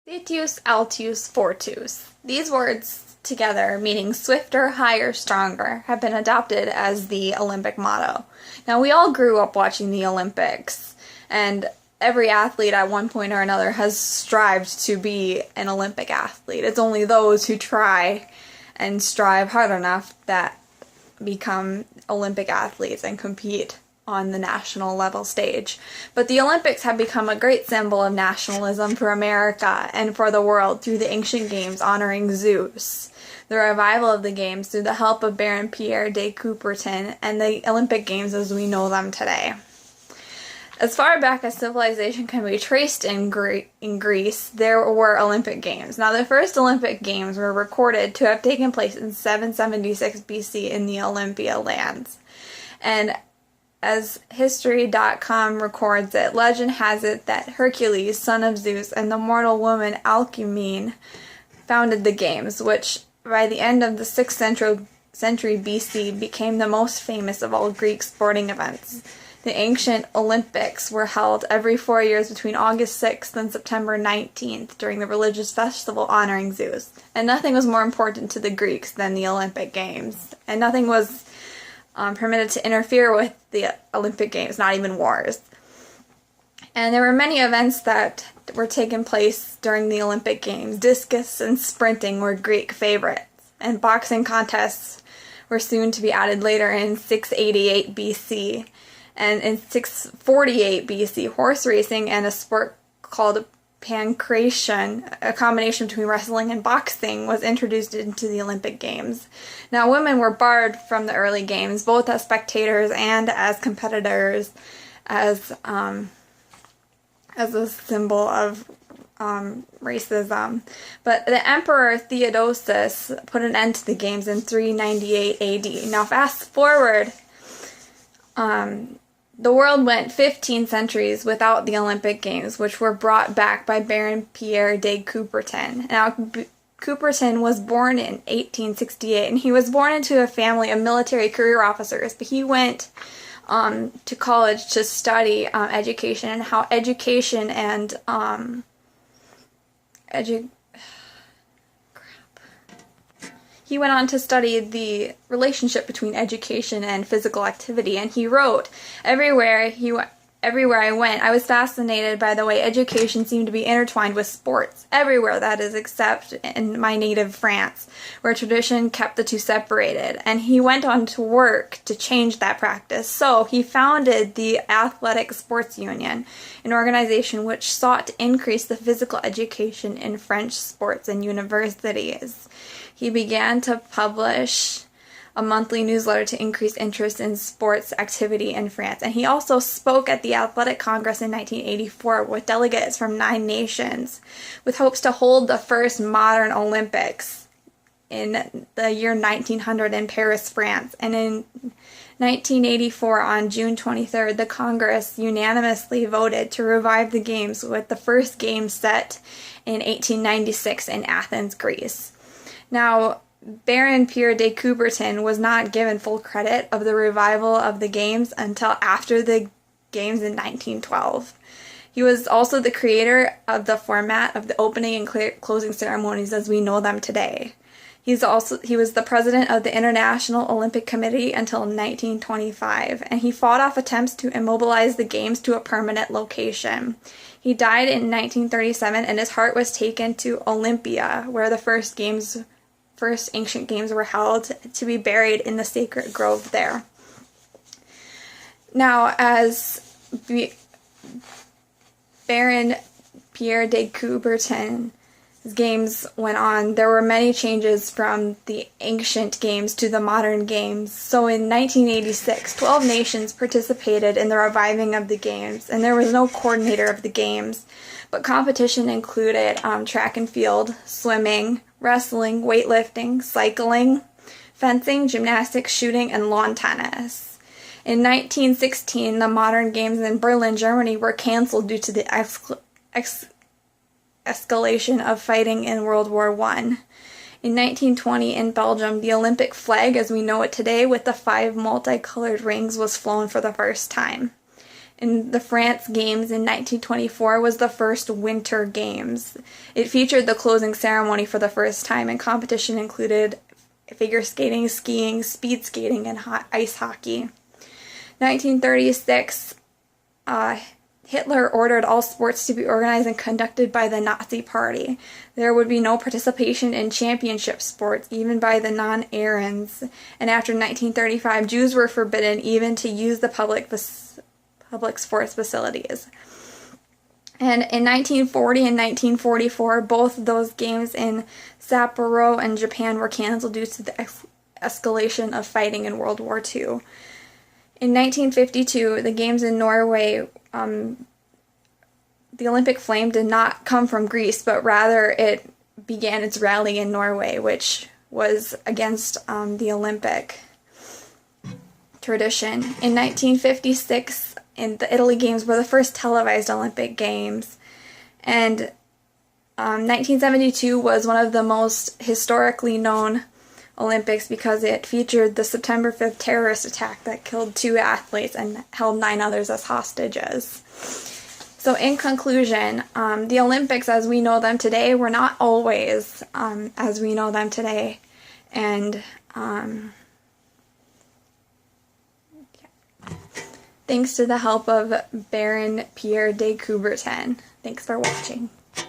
Latius, Altius, Fortus. These words together, meaning swifter, higher, stronger, have been adopted as the Olympic motto. Now, we all grew up watching the Olympics, and every athlete at one point or another has strived to be an Olympic athlete. It's only those who try and strive hard enough that become Olympic athletes and compete on the national level stage. But the Olympics have become a great symbol of nationalism for America and for the world through the ancient games honoring Zeus, the revival of the games through the help of Baron Pierre de Coubertin, and the Olympic Games as we know them today. As far back as civilization can be traced in Greece, there were Olympic Games. Now, the first Olympic Games were recorded to have taken place in 776 BC in the Olympia lands. And as History.com records it, legend has it that Hercules, son of Zeus, and the mortal woman Alcmene founded the games, which by the end of the 6th century BC became the most famous of all Greek sporting events. The ancient Olympics were held every 4 years between August 6th and September 19th during the religious festival honoring Zeus. And nothing was more important to the Greeks than the Olympic Games. And nothing was permitted to interfere with the Olympic Games, not even wars. And there were many events that were taking place during the Olympic Games. Discus and sprinting were Greek favorites, and boxing contests were soon to be added later in 688 BC. And in 648 BC, horse racing and a sport called pancration, a combination between wrestling and boxing, was introduced into the Olympic Games. Now, women were barred from the early games, both as spectators and as competitors, as a symbol of racism. But the Emperor Theodosius put an end to the games in 398 AD. Now, fast forward, the world went 15 centuries without the Olympic Games, which were brought back by Baron Pierre de Coubertin. Now, Coubertin was born in 1868, and he was born into a family of military career officers, but he went to college to study education and how education and He went on to study the relationship between education and physical activity, and he wrote, Everywhere I went, I was fascinated by the way education seemed to be intertwined with sports. Everywhere, that is, except in my native France, where tradition kept the two separated. And he went on to work to change that practice. So he founded the Athletic Sports Union, an organization which sought to increase the physical education in French sports and universities. He began to publish a monthly newsletter to increase interest in sports activity in France. And he also spoke at the Athletic Congress in 1984 with delegates from 9 nations, with hopes to hold the first modern Olympics in the year 1900 in Paris, France. And in 1984, on June 23rd, the Congress unanimously voted to revive the Games, with the first Games set in 1896 in Athens, Greece. Now, Baron Pierre de Coubertin was not given full credit of the revival of the Games until after the Games in 1912. He was also the creator of the format of the opening and closing ceremonies as we know them today. He was the president of the International Olympic Committee until 1925, and he fought off attempts to immobilize the Games to a permanent location. He died in 1937, and his heart was taken to Olympia, where the first ancient games were held, to be buried in the sacred grove there. Now, as Baron Pierre de Coubertin's games went on, there were many changes from the ancient games to the modern games. So in 1986, 12 nations participated in the reviving of the games, and there was no coordinator of the games, but competition included track and field, swimming, wrestling, weightlifting, cycling, fencing, gymnastics, shooting, and lawn tennis. In 1916, the modern games in Berlin, Germany were canceled due to the escalation of fighting in World War I. In 1920, in Belgium, the Olympic flag, as we know it today, with the 5 multicolored rings, was flown for the first time. in the France Games in 1924 was the first Winter Games. It featured the closing ceremony for the first time, and competition included figure skating, skiing, speed skating, and ice hockey. 1936, Hitler ordered all sports to be organized and conducted by the Nazi Party. There would be no participation in championship sports, even by the non-Aryans. And after 1935, Jews were forbidden even to use the public sports facilities. And in 1940 and 1944, both of those games in Sapporo and Japan were canceled due to the escalation of fighting in World War II. In 1952, the games in Norway, the Olympic flame did not come from Greece, but rather it began its rally in Norway, which was against the Olympic tradition. In 1956, the Italy Games were the first televised Olympic Games, and 1972 was one of the most historically known Olympics because it featured the September 5th terrorist attack that killed 2 athletes and held 9 others as hostages. So in conclusion, the Olympics as we know them today were not always as we know them today. And thanks to the help of Baron Pierre de Coubertin. Thanks for watching.